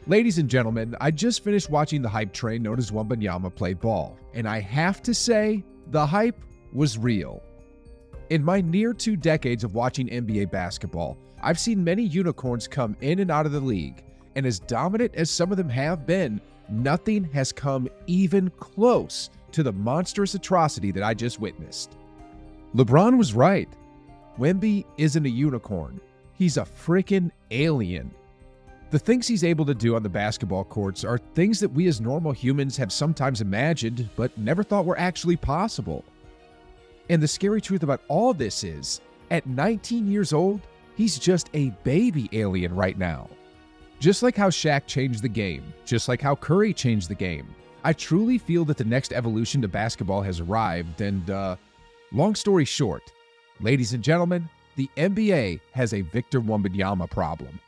Ladies and gentlemen, I just finished watching the hype train known as Wembanyama play ball, and I have to say, the hype was real. In my near 2 decades of watching NBA basketball, I've seen many unicorns come in and out of the league, and as dominant as some of them have been, nothing has come even close to the monstrous atrocity that I just witnessed. LeBron was right. Wemby isn't a unicorn. He's a freaking alien. The things he's able to do on the basketball courts are things that we as normal humans have sometimes imagined but never thought were actually possible. And the scary truth about all this is, at 19 years old, he's just a baby alien right now. Just like how Shaq changed the game, just like how Curry changed the game, I truly feel that the next evolution to basketball has arrived, and long story short, ladies and gentlemen, the NBA has a Victor Wembanyama problem.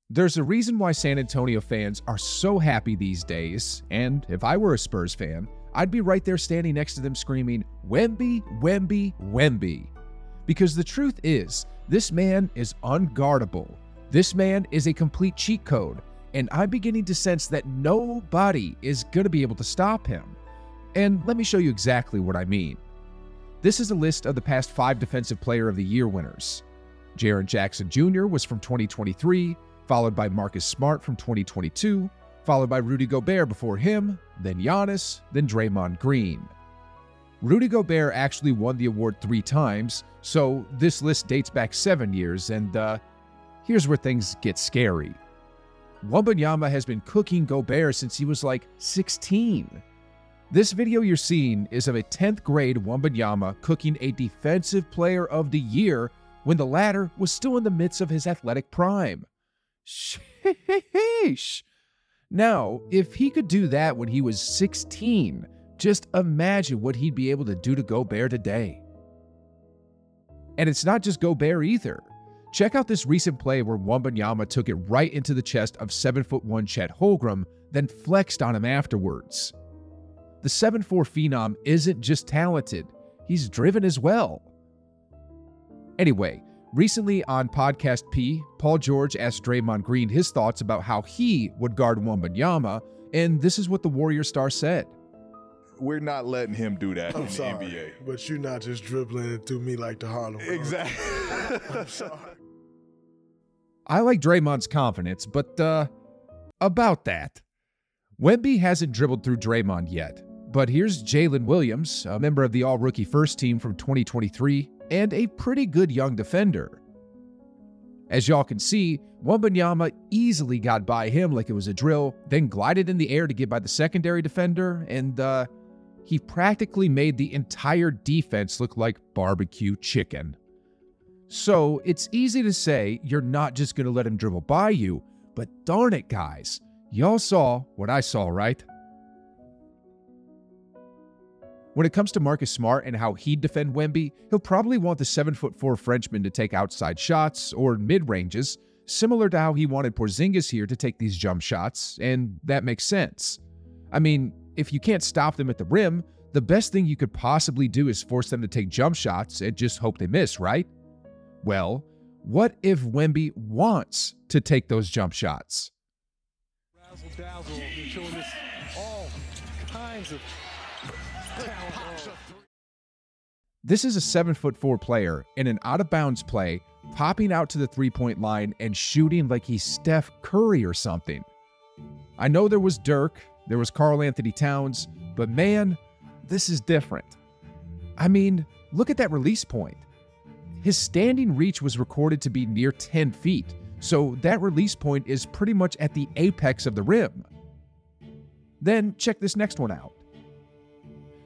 There's a reason why San Antonio fans are so happy these days, and if I were a Spurs fan, I'd be right there standing next to them screaming, "Wemby, Wemby, Wemby." Because the truth is, this man is unguardable. This man is a complete cheat code, and I'm beginning to sense that nobody is going to be able to stop him. And let me show you exactly what I mean. This is a list of the past 5 Defensive Player of the Year winners. Jaren Jackson Jr. was from 2023, followed by Marcus Smart from 2022, followed by Rudy Gobert before him, then Giannis, then Draymond Green. Rudy Gobert actually won the award 3 times, so this list dates back 7 years, and here's where things get scary. Wembanyama has been cooking Gobert since he was like 16. This video you're seeing is of a 10th grade Wembanyama cooking a Defensive Player of the Year when the latter was still in the midst of his athletic prime. Sheesh. Now, if he could do that when he was 16, just imagine what he'd be able to do to Gobert today. And it's not just Gobert either. Check out this recent play where Wembanyama took it right into the chest of 7'1" Chet Holmgren, then flexed on him afterwards. The 7'4" phenom isn't just talented, he's driven as well. Anyway, recently on Podcast P, Paul George asked Draymond Green his thoughts about how he would guard Wembanyama, and this is what the Warriors star said. We're not letting him do that in sorry, the NBA. But you're not just dribbling it through me like the Harlem. Exactly. I'm sorry. I like Draymond's confidence, but about that. Wemby hasn't dribbled through Draymond yet, but here's Jalen Williams, a member of the All-Rookie First Team from 2023, and a pretty good young defender. As y'all can see, Wembanyama easily got by him like it was a drill, then glided in the air to get by the secondary defender, and he practically made the entire defense look like barbecue chicken. So it's easy to say you're not just going to let him dribble by you, but darn it, guys, y'all saw what I saw, right? When it comes to Marcus Smart and how he'd defend Wemby, he'll probably want the 7'4" Frenchman to take outside shots or mid-ranges, similar to how he wanted Porzingis here to take these jump shots, and that makes sense. I mean, if you can't stop them at the rim, the best thing you could possibly do is force them to take jump shots and just hope they miss, right? Well, what if Wemby wants to take those jump shots? Razzle-dazzle, showing us all kinds of talent. This is a 7'4" player in an out-of-bounds play, popping out to the three-point line and shooting like he's Steph Curry or something. I know there was Dirk, there was Karl Anthony Towns, but man, this is different. I mean, look at that release point. His standing reach was recorded to be near 10 feet, so that release point is pretty much at the apex of the rim. Then check this next one out.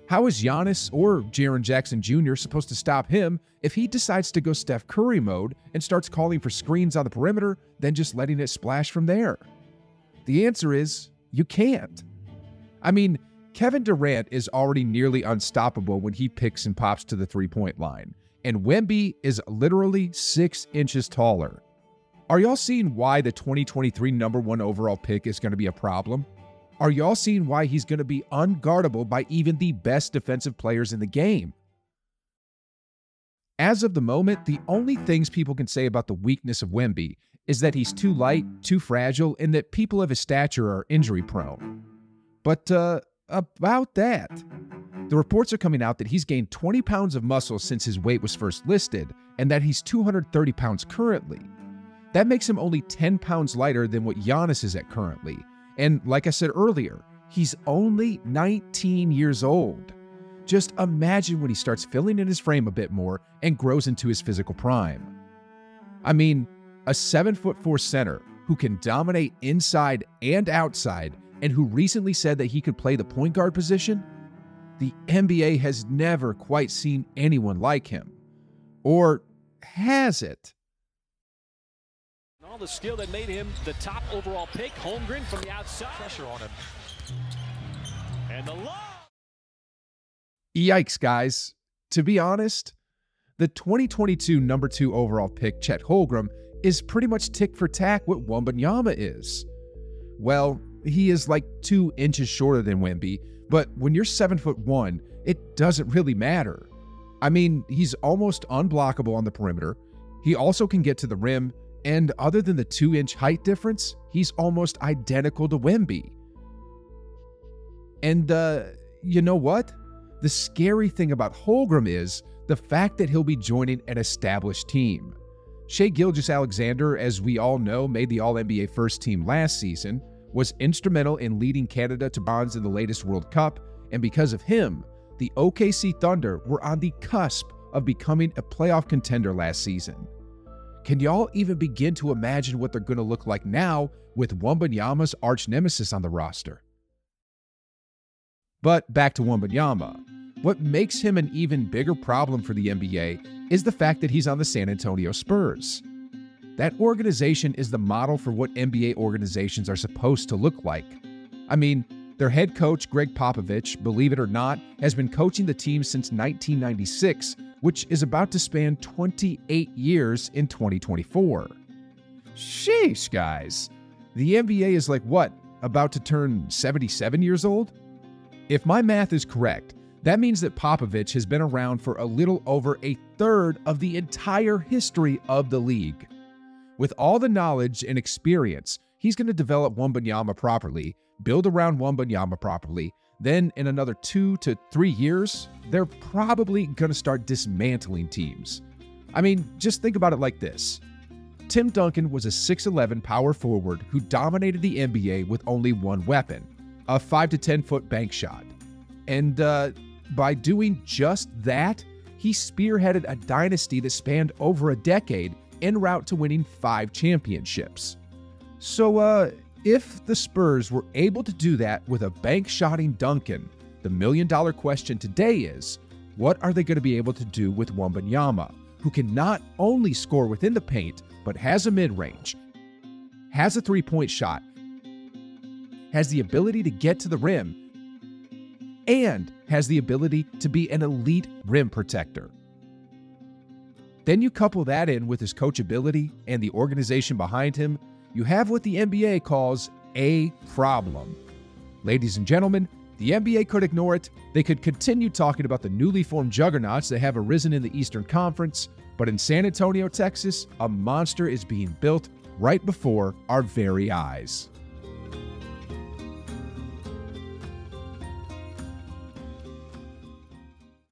How is Giannis or Jaren Jackson Jr. supposed to stop him if he decides to go Steph Curry mode and starts calling for screens on the perimeter, then just letting it splash from there? The answer is, you can't. I mean, Kevin Durant is already nearly unstoppable when he picks and pops to the three-point line, and Wemby is literally 6 inches taller. Are y'all seeing why the 2023 #1 overall pick is going to be a problem? Are y'all seeing why he's going to be unguardable by even the best defensive players in the game? As of the moment, the only things people can say about the weakness of Wemby is that he's too light, too fragile, and that people of his stature are injury-prone. But about that, the reports are coming out that he's gained 20 pounds of muscle since his weight was first listed, and that he's 230 pounds currently. That makes him only 10 pounds lighter than what Giannis is at currently. And like I said earlier, he's only 19 years old. Just imagine when he starts filling in his frame a bit more and grows into his physical prime. I mean, a 7'4" center who can dominate inside and outside and who recently said that he could play the point guard position? The NBA has never quite seen anyone like him. Or has it? All the skill that made him the top overall pick. Holmgren from the outside. Pressure on him. And the lob. Yikes, guys. To be honest, the 2022 number 2 overall pick, Chet Holmgren, is pretty much tick for tack what Wembanyama is. Well, he is like 2 inches shorter than Wemby, but when you're 7'1", it doesn't really matter. I mean, he's almost unblockable on the perimeter. He also can get to the rim, and other than the 2-inch height difference, he's almost identical to Wemby. And you know what? The scary thing about Holmgren is the fact that he'll be joining an established team. Shai Gilgeous-Alexander, as we all know, made the All-NBA first team last season, was instrumental in leading Canada to bronze in the latest World Cup, and because of him, the OKC Thunder were on the cusp of becoming a playoff contender last season. Can y'all even begin to imagine what they're going to look like now with Wembanyama's arch nemesis on the roster? But back to Wembanyama. What makes him an even bigger problem for the NBA is the fact that he's on the San Antonio Spurs. That organization is the model for what NBA organizations are supposed to look like. I mean, their head coach, Greg Popovich, believe it or not, has been coaching the team since 1996, which is about to span 28 years in 2024. Sheesh, guys. The NBA is like, what, about to turn 77 years old? If my math is correct, that means that Popovich has been around for a little over a third of the entire history of the league. With all the knowledge and experience, he's going to develop Wembanyama properly, build around Wembanyama properly, then in another 2 to 3 years, they're probably going to start dismantling teams. I mean, just think about it like this. Tim Duncan was a 6'11" power forward who dominated the NBA with only one weapon, a 5 to 10 foot bank shot. And by doing just that, he spearheaded a dynasty that spanned over a decade en route to winning 5 championships. So, if the Spurs were able to do that with a bank-shotting Duncan, the million-dollar question today is, what are they going to be able to do with Wembanyama, who can not only score within the paint, but has a mid-range, has a three-point shot, has the ability to get to the rim, and has the ability to be an elite rim protector. Then you couple that in with his coachability and the organization behind him, you have what the NBA calls a problem. Ladies and gentlemen, the NBA could ignore it. They could continue talking about the newly formed juggernauts that have arisen in the Eastern Conference, but in San Antonio, Texas, a monster is being built right before our very eyes.